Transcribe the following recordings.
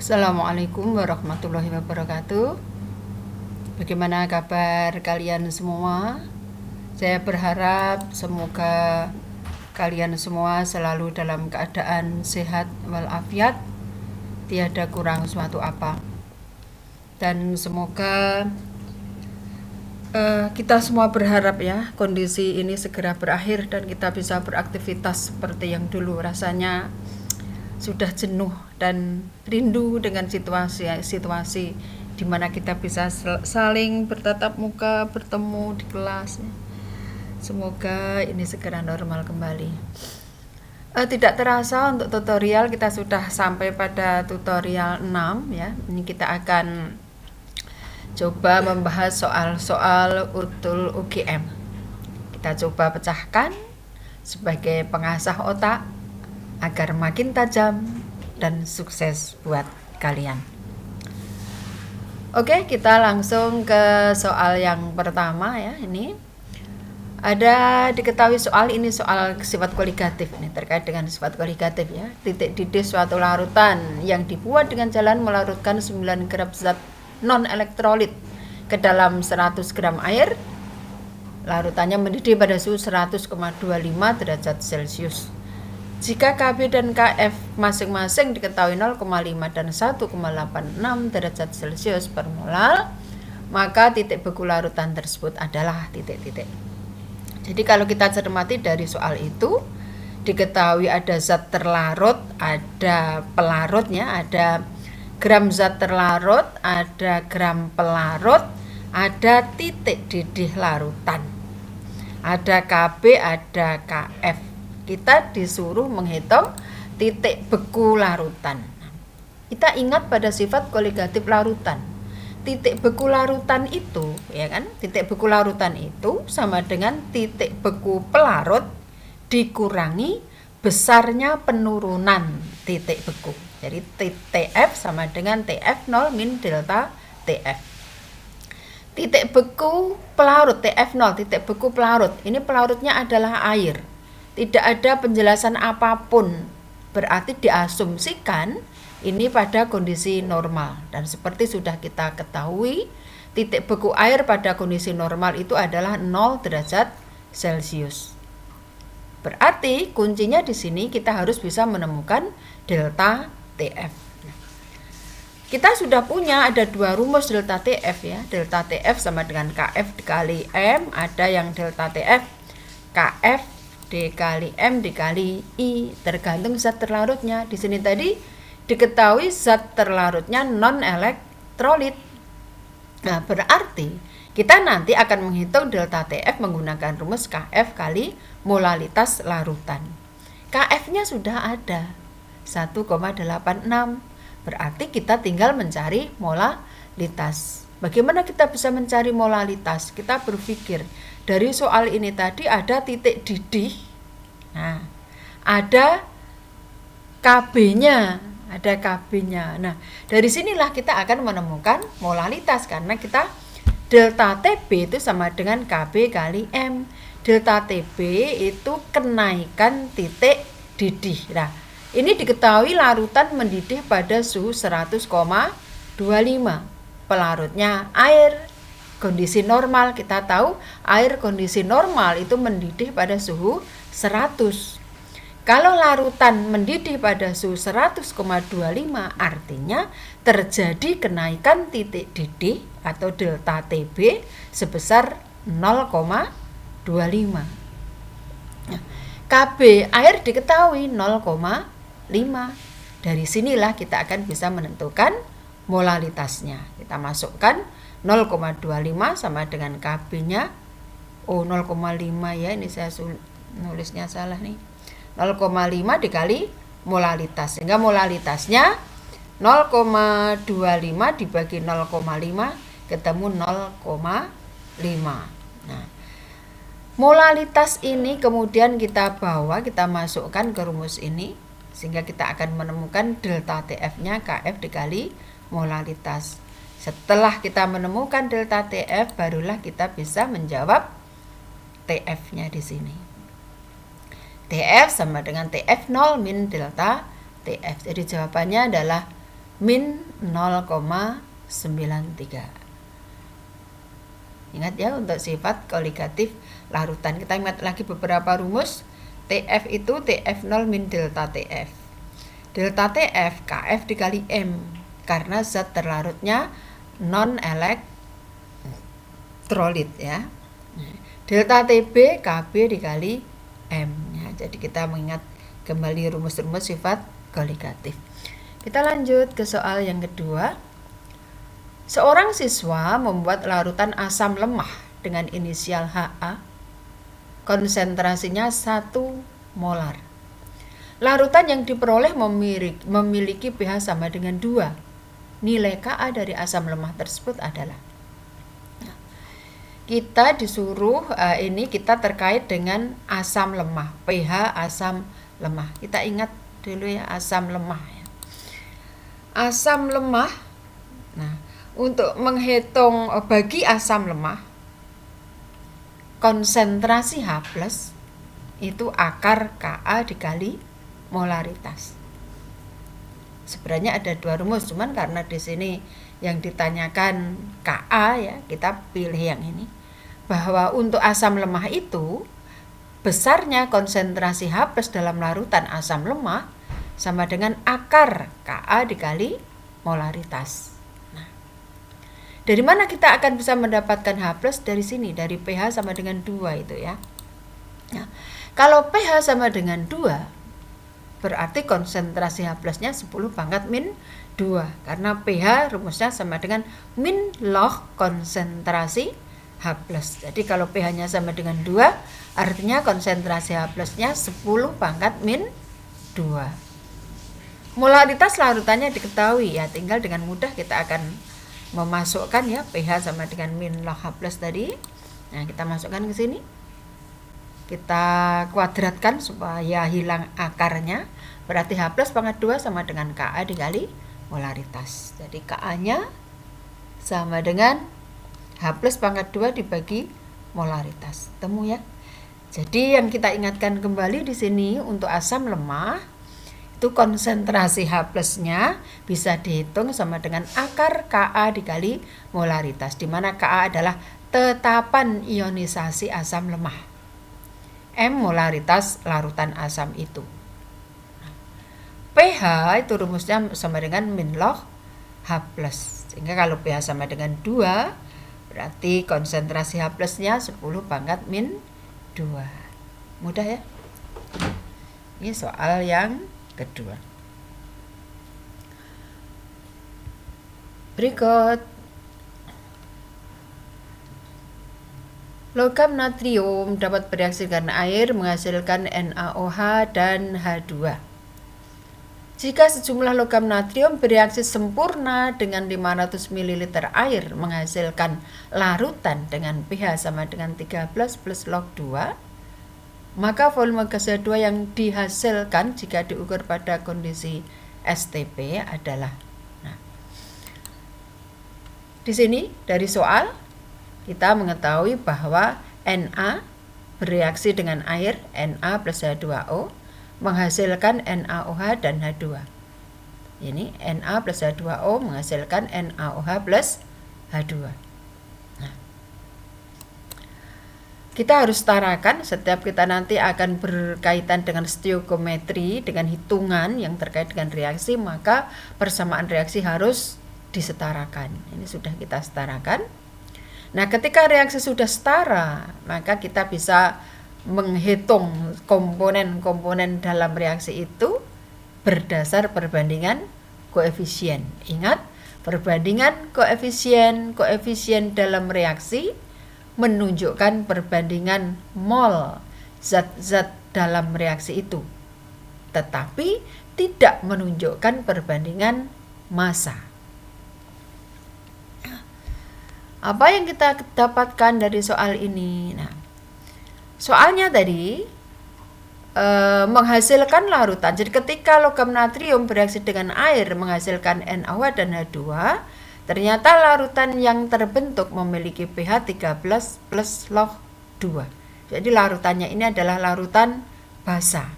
Assalamualaikum warahmatullahi wabarakatuh. Bagaimana kabar kalian semua? Saya berharap semoga kalian semua selalu dalam keadaan sehat walafiat, tiada kurang suatu apa. Dan semoga kita semua berharap ya kondisi ini segera berakhir dan kita bisa beraktivitas seperti yang dulu. Rasanya sudah jenuh dan rindu dengan situasi di mana kita bisa saling bertatap muka, bertemu di kelas. Semoga ini segera normal kembali. Tidak terasa untuk tutorial kita sudah sampai pada tutorial 6 ya. Ini kita akan coba membahas soal-soal utul UGM. Kita coba pecahkan sebagai pengasah otak agar makin tajam dan sukses buat kalian. Oke, kita langsung ke soal yang pertama ya. Ini ada diketahui soal ini soal sifat koligatif ini terkait dengan sifat koligatif ya. Titik didih suatu larutan yang dibuat dengan jalan melarutkan 9 gram zat non elektrolit ke dalam 100 gram air. Larutannya mendidih pada suhu 100,25 derajat Celcius. Jika KB dan KF masing-masing diketahui 0,5 dan 1,86 derajat Celcius per mol, maka titik beku larutan tersebut adalah titik-titik. Jadi kalau kita cermati dari soal itu, diketahui ada zat terlarut, ada pelarutnya, ada gram zat terlarut, ada gram pelarut, ada titik didih larutan, ada KB, ada KF. Kita disuruh menghitung titik beku larutan. Kita ingat pada sifat koligatif larutan. Titik beku larutan itu, ya kan? Titik beku larutan itu sama dengan titik beku pelarut dikurangi besarnya penurunan titik beku. Jadi TF sama dengan TF0 min delta TF. Titik beku pelarut TF0, titik beku pelarut. Ini pelarutnya adalah air. Tidak ada penjelasan apapun, berarti diasumsikan ini pada kondisi normal. Dan seperti sudah kita ketahui, titik beku air pada kondisi normal itu adalah 0 derajat Celcius. Berarti kuncinya di sini kita harus bisa menemukan delta TF. Kita sudah punya ada dua rumus delta TF ya. Delta TF sama dengan KF dikali M, ada yang delta TF KF dikali M dikali I, tergantung zat terlarutnya. Di sini tadi diketahui zat terlarutnya non elektrolit. Nah, berarti kita nanti akan menghitung delta TF menggunakan rumus KF kali molalitas larutan. KF-nya sudah ada 1,86. Berarti kita tinggal mencari molalitas. Bagaimana kita bisa mencari molalitas? Kita berpikir dari soal ini tadi ada titik didih. Nah, ada KB-nya, ada KB-nya. Nah, dari sinilah kita akan menemukan molalitas karena kita delta TB itu sama dengan KB kali M. Delta TB itu kenaikan titik didih. Nah, ini diketahui larutan mendidih pada suhu 100,25. Pelarutnya air. Kondisi normal kita tahu air kondisi normal itu mendidih pada suhu 100. Kalau larutan mendidih pada suhu 100,25 artinya terjadi kenaikan titik didih atau delta TB sebesar 0,25. Nah, KB air diketahui 0,5. Dari sinilah kita akan bisa menentukan molalitasnya. Kita masukkan 0,25 sama dengan KB-nya 0,5 ya, ini saya nulisnya salah nih. 0,5 dikali molalitas sehingga molalitasnya 0,25 dibagi 0,5 ketemu 0,5. Nah, molalitas ini kemudian kita masukkan ke rumus ini sehingga kita akan menemukan delta TF-nya KF dikali molalitas. Setelah kita menemukan delta TF, barulah kita bisa menjawab TF-nya di sini. TF sama dengan TF0 min delta TF. Jadi jawabannya adalah min 0,93. Ingat ya, untuk sifat koligatif larutan. Kita ingat lagi beberapa rumus. TF itu TF0 min delta TF. Delta TF KF dikali M, karena zat terlarutnya non elektrolit ya. Delta TB KB dikali M ya. Jadi kita mengingat kembali rumus-rumus sifat koligatif. Kita lanjut ke soal yang kedua. Seorang siswa membuat larutan asam lemah dengan inisial HA. Konsentrasinya 1 molar. Larutan yang diperoleh memiliki pH sama dengan 2. Nilai Ka dari asam lemah tersebut adalah. Kita disuruh kita terkait dengan asam lemah, pH asam lemah. Kita ingat dulu ya, asam lemah ya. Asam lemah. Nah, untuk menghitung bagi asam lemah, konsentrasi H+ itu akar Ka dikali molaritas. Sebenarnya ada 2 rumus, cuman karena di sini yang ditanyakan Ka ya, kita pilih yang ini. Bahwa untuk asam lemah itu besarnya konsentrasi H+ dalam larutan asam lemah sama dengan akar Ka dikali molaritas. Dari mana kita akan bisa mendapatkan H+? Dari sini, dari pH sama dengan 2 itu ya. Nah, kalau pH sama dengan 2, berarti konsentrasi H+-nya 10 pangkat min 2. Karena pH rumusnya sama dengan min log konsentrasi H+. Jadi kalau pH-nya sama dengan 2, artinya konsentrasi H+-nya 10 pangkat min 2. Molaritas larutannya diketahui ya, tinggal dengan mudah kita akan memasukkan ya, pH sama dengan min log H+ tadi. Nah, kita masukkan ke sini. Kita kuadratkan supaya hilang akarnya. Berarti H+ pangkat 2 sama dengan Ka dikali molaritas. Jadi Ka-nya sama dengan H+ pangkat 2 dibagi molaritas. Temu ya. Jadi yang kita ingatkan kembali di sini untuk asam lemah itu konsentrasi H+-nya bisa dihitung sama dengan akar Ka dikali molaritas, di mana Ka adalah tetapan ionisasi asam lemah. M molaritas larutan asam itu. pH itu rumusnya sama dengan min log H+. Sehingga kalau pH sama dengan 2, berarti konsentrasi H+-nya 10 pangkat min 2. Mudah ya? Ini soal yang kedua. Berikut. Logam natrium dapat bereaksi dengan air menghasilkan NaOH dan H2. Jika sejumlah logam natrium bereaksi sempurna dengan 500 ml air menghasilkan larutan dengan pH sama dengan 13 plus log 2, maka volume gas H2 yang dihasilkan jika diukur pada kondisi STP adalah. Nah, di sini dari soal kita mengetahui bahwa Na bereaksi dengan air, Na plus H2O, menghasilkan NaOH dan H2. Ini Na plus H2O menghasilkan NaOH plus H2. Kita harus setarakan, setiap kita nanti akan berkaitan dengan stoichiometri, dengan hitungan yang terkait dengan reaksi, maka persamaan reaksi harus disetarakan. Ini sudah kita setarakan. Nah, ketika reaksi sudah setara, maka kita bisa menghitung komponen-komponen dalam reaksi itu berdasar perbandingan koefisien. Ingat, perbandingan koefisien dalam reaksi menunjukkan perbandingan mol zat-zat dalam reaksi itu, tetapi tidak menunjukkan perbandingan massa. Apa yang kita dapatkan dari soal ini? Nah, soalnya tadi menghasilkan larutan. Jadi ketika logam natrium bereaksi dengan air menghasilkan NaOH dan H2, ternyata larutan yang terbentuk memiliki pH 13 plus log 2. Jadi larutannya ini adalah larutan basa.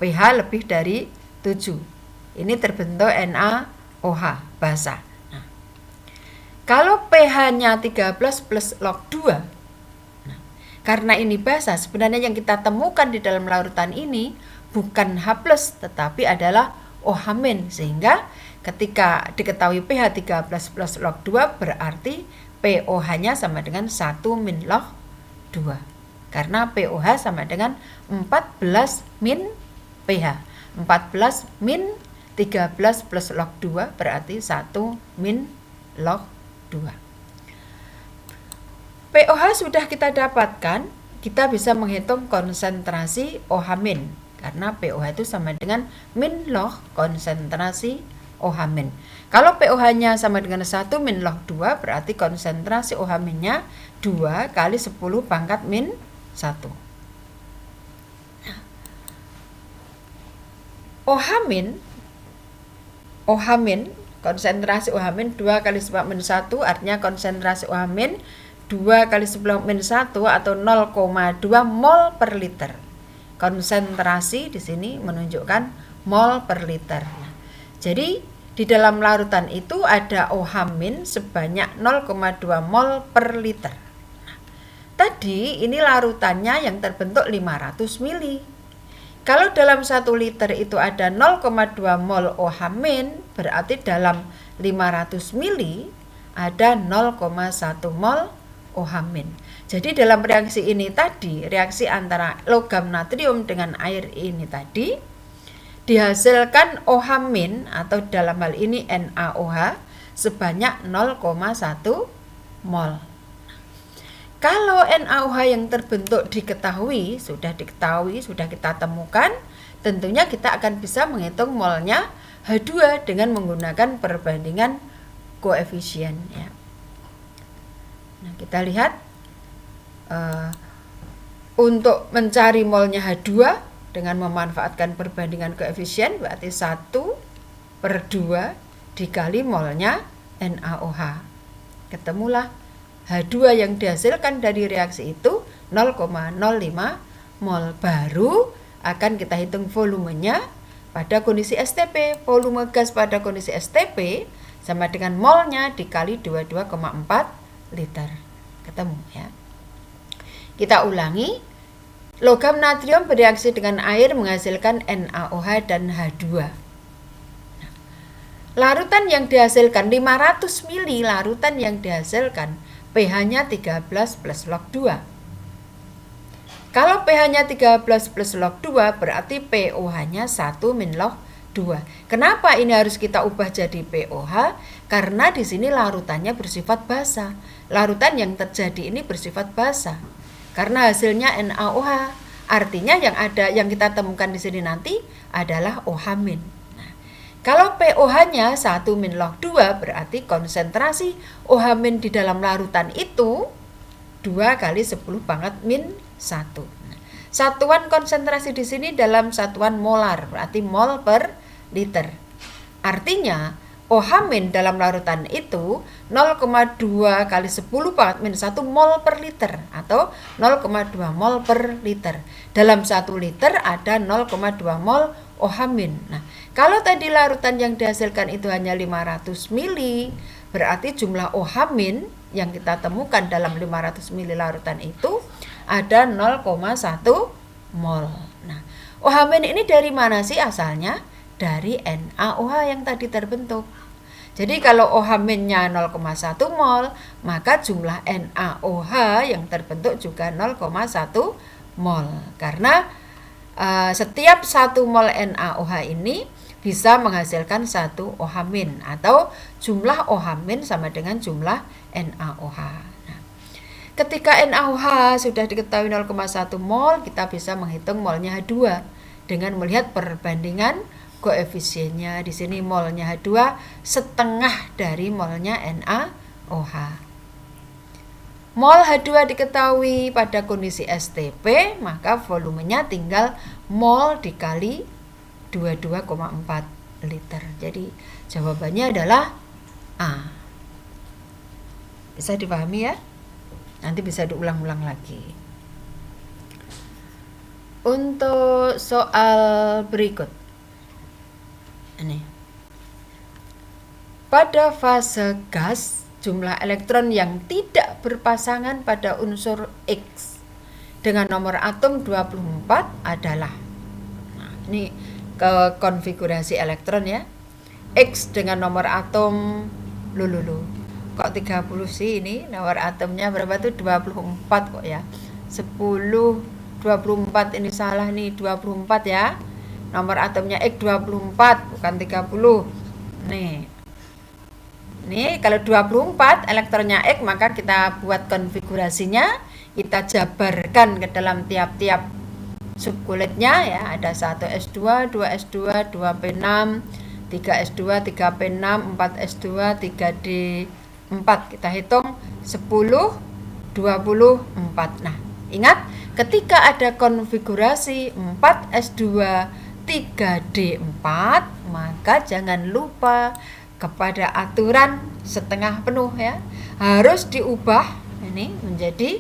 pH lebih dari 7. Ini terbentuk NaOH. OH basa. Nah, kalau pH-nya 13 plus log 2, nah, karena ini basa, sebenarnya yang kita temukan di dalam larutan ini bukan H+, tetapi adalah OH-, sehingga ketika diketahui pH 13 plus log 2 berarti POH-nya sama dengan 1 min log 2. Karena POH sama dengan 14 min pH. 14 min 13 plus log 2 berarti 1 min log 2. POH sudah kita dapatkan, kita bisa menghitung konsentrasi OH-, karena POH itu sama dengan min log konsentrasi OH-. Kalau POH-nya sama dengan 1 min log 2 berarti konsentrasi OH-nya 2 kali 10 pangkat min 1. OH-, konsentrasi OH- 2 kali 10 min 1 artinya konsentrasi OH- 2 kali 10 min 1 atau 0,2 mol per liter. Konsentrasi di sini menunjukkan mol per liter. Nah, jadi di dalam larutan itu ada OH- sebanyak 0,2 mol per liter. Nah, tadi ini larutannya yang terbentuk 500 mili. Kalau dalam 1 liter itu ada 0,2 mol OH-, berarti dalam 500 mili ada 0,1 mol OH-. Jadi dalam reaksi ini tadi, reaksi antara logam natrium dengan air ini tadi, dihasilkan OH- atau dalam hal ini NaOH sebanyak 0,1 mol. Kalau NaOH yang terbentuk sudah kita temukan, tentunya kita akan bisa menghitung molnya H2 dengan menggunakan perbandingan koefisien. Ya. Nah, kita lihat untuk mencari molnya H2 dengan memanfaatkan perbandingan koefisien berarti 1/2 dikali molnya NaOH. Ketemulah H2 yang dihasilkan dari reaksi itu 0,05 mol. Baru akan kita hitung volumenya pada kondisi STP. Volume gas pada kondisi STP sama dengan molnya dikali 22,4 liter. Ketemu ya. Kita ulangi. Logam natrium bereaksi dengan air menghasilkan NaOH dan H2. Larutan yang dihasilkan 500 mili, larutan yang dihasilkan pH-nya 13 plus log 2. Kalau pH-nya 13 plus log 2 berarti POH-nya 1 min log 2. Kenapa ini harus kita ubah jadi POH? Karena di sini larutannya bersifat basa. Larutan yang terjadi ini bersifat basa. Karena hasilnya NaOH. Artinya yang kita temukan di sini nanti adalah OH-. Kalau POH-nya 1 min log 2 berarti konsentrasi OH- di dalam larutan itu 2 kali 10 pangkat min 1. Satuan konsentrasi di sini dalam satuan molar, berarti mol per liter. Artinya OH- dalam larutan itu 0,2 kali 10 pangkat min 1 mol per liter atau 0,2 mol per liter. Dalam 1 liter ada 0,2 mol OH-. Nah, kalau tadi larutan yang dihasilkan itu hanya 500 mili, berarti jumlah OH- yang kita temukan dalam 500 mili larutan itu ada 0,1 mol. Nah, OH- ini dari mana sih asalnya? Dari NaOH yang tadi terbentuk. Jadi kalau OH-nya 0,1 mol, maka jumlah NaOH yang terbentuk juga 0,1 mol. Karena setiap 1 mol NaOH ini bisa menghasilkan 1 OH- atau jumlah OH- sama dengan jumlah NaOH. Nah, ketika NaOH sudah diketahui 0,1 mol, kita bisa menghitung molnya H2 dengan melihat perbandingan koefisiennya. Di sini molnya H2 setengah dari molnya NaOH. Mol H2 diketahui pada kondisi STP, maka volumenya tinggal mol dikali 22,4 liter. Jadi jawabannya adalah A. Bisa dipahami ya? Nanti bisa diulang-ulang lagi. Untuk soal berikut. Ini. pada fase gas, jumlah elektron yang tidak berpasangan pada unsur X dengan nomor atom 24 adalah, nah, ini ke konfigurasi elektron ya. X dengan nomor atom kok 30 sih, ini nomor atomnya berapa tuh? 24 kok ya. 10 24 ini salah nih, 24 ya. Nomor atomnya X 24 bukan 30. Nih. Ini kalau 24 elektronnya X, maka kita buat konfigurasinya, kita jabarkan ke dalam tiap-tiap subkulitnya ya. Ada 1s2, 2s2, 2p6, 3s2, 3p6, 4s2, 3d4. Kita hitung 10, 24. Nah, ingat ketika ada konfigurasi 4s2, 3d4, maka jangan lupa kepada aturan setengah penuh ya. Harus diubah ini menjadi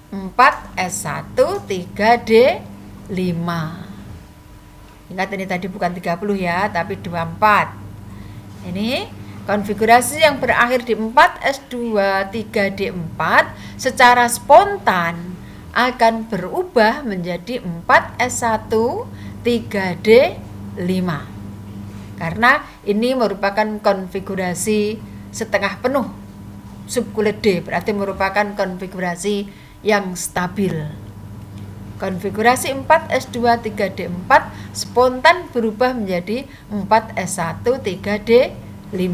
4s1, 3d5. Ingat ini tadi bukan 30 ya, tapi 24. Ini konfigurasi yang berakhir di 4s2, 3d4 secara spontan akan berubah menjadi 4s1, 3d5. Karena ini merupakan konfigurasi setengah penuh subkulit D, berarti merupakan konfigurasi yang stabil. Konfigurasi 4s2, 3d4 spontan berubah menjadi 4s1, 3d5.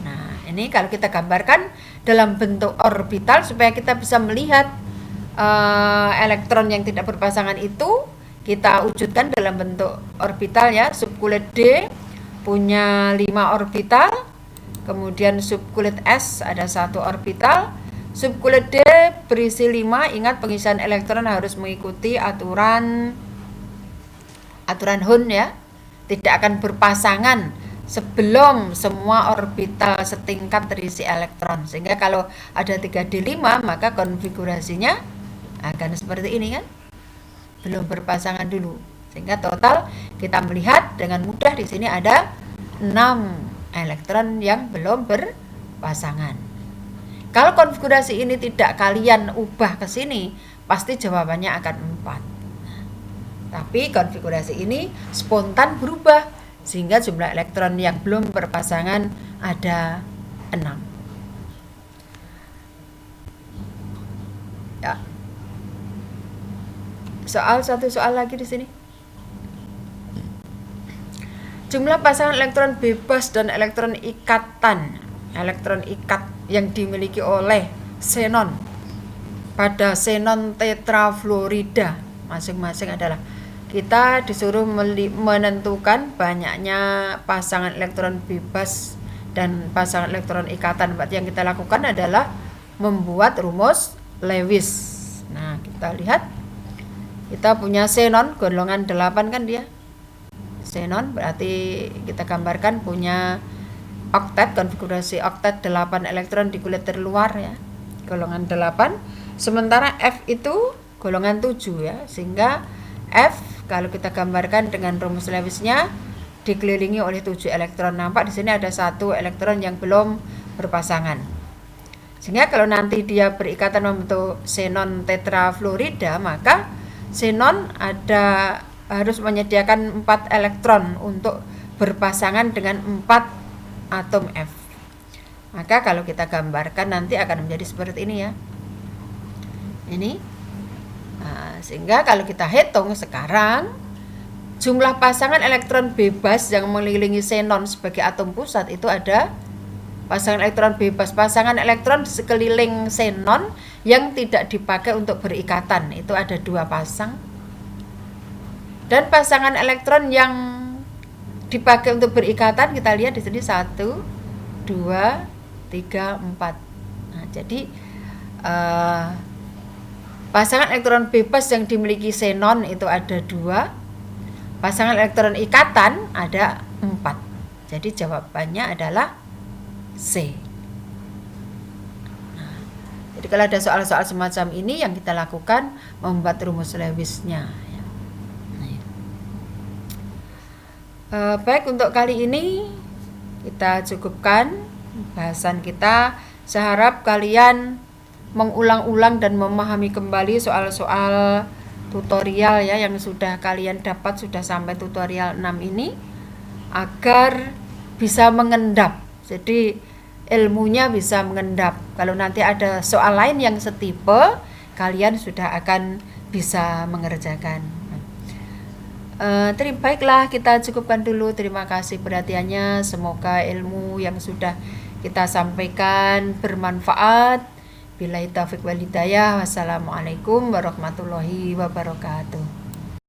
Nah, ini kalau kita gambarkan dalam bentuk orbital supaya kita bisa melihat elektron yang tidak berpasangan itu, kita wujudkan dalam bentuk orbital ya. Subkulit D punya 5 orbital, kemudian subkulit S ada 1 orbital. Subkulit D berisi 5. Ingat pengisian elektron harus mengikuti aturan Hund ya. Tidak akan berpasangan sebelum semua orbital setingkat terisi elektron. Sehingga kalau ada 3D5 maka konfigurasinya akan seperti ini kan. Belum berpasangan dulu. Sehingga total kita melihat dengan mudah di sini ada 6 elektron yang belum berpasangan. Kalau konfigurasi ini tidak kalian ubah ke sini, pasti jawabannya akan 4. Tapi konfigurasi ini spontan berubah sehingga jumlah elektron yang belum berpasangan ada 6. Ya. Satu soal lagi di sini. Jumlah pasangan elektron bebas dan elektron ikatan, elektron ikat yang dimiliki oleh xenon pada xenon tetrafluorida masing-masing adalah, kita disuruh menentukan banyaknya pasangan elektron bebas dan pasangan elektron ikatan. Berarti yang kita lakukan adalah membuat rumus Lewis. Nah, kita lihat. Kita punya xenon golongan 8 kan dia. Xenon berarti kita gambarkan punya oktet, konfigurasi oktet 8 elektron di kulit terluar ya. Golongan 8. Sementara F itu golongan 7 ya. Sehingga F kalau kita gambarkan dengan rumus Lewisnya dikelilingi oleh 7 elektron. Nampak di sini ada 1 elektron yang belum berpasangan. Sehingga kalau nanti dia berikatan membentuk xenon tetrafluorida, maka xenon harus menyediakan 4 elektron untuk berpasangan dengan 4 atom F. Maka kalau kita gambarkan nanti akan menjadi seperti ini ya. Ini. Nah, sehingga kalau kita hitung sekarang jumlah pasangan elektron bebas yang mengelilingi xenon sebagai atom pusat itu ada pasangan elektron bebas, pasangan elektron di sekeliling xenon yang tidak dipakai untuk berikatan itu ada 2 pasang, dan pasangan elektron yang dipakai untuk berikatan kita lihat di sini 1, 2, 3, 4. Nah, jadi pasangan elektron bebas yang dimiliki xenon itu ada 2, pasangan elektron ikatan ada 4. Jadi jawabannya adalah C. Nah, jadi kalau ada soal-soal semacam ini yang kita lakukan membuat rumus Lewisnya. Baik, untuk kali ini kita cukupkan bahasan kita. Saya harap kalian mengulang-ulang dan memahami kembali soal-soal tutorial ya yang sudah kalian dapat, sudah sampai tutorial 6 ini, agar bisa mengendap. Jadi ilmunya bisa mengendap. Kalau nanti ada soal lain yang setipe, kalian sudah akan bisa mengerjakan. Baiklah, kita cukupkan dulu. Terima kasih perhatiannya. Semoga ilmu yang sudah kita sampaikan bermanfaat. Billahi taufiq wal hidayah. Wassalamualaikum warahmatullahi wabarakatuh.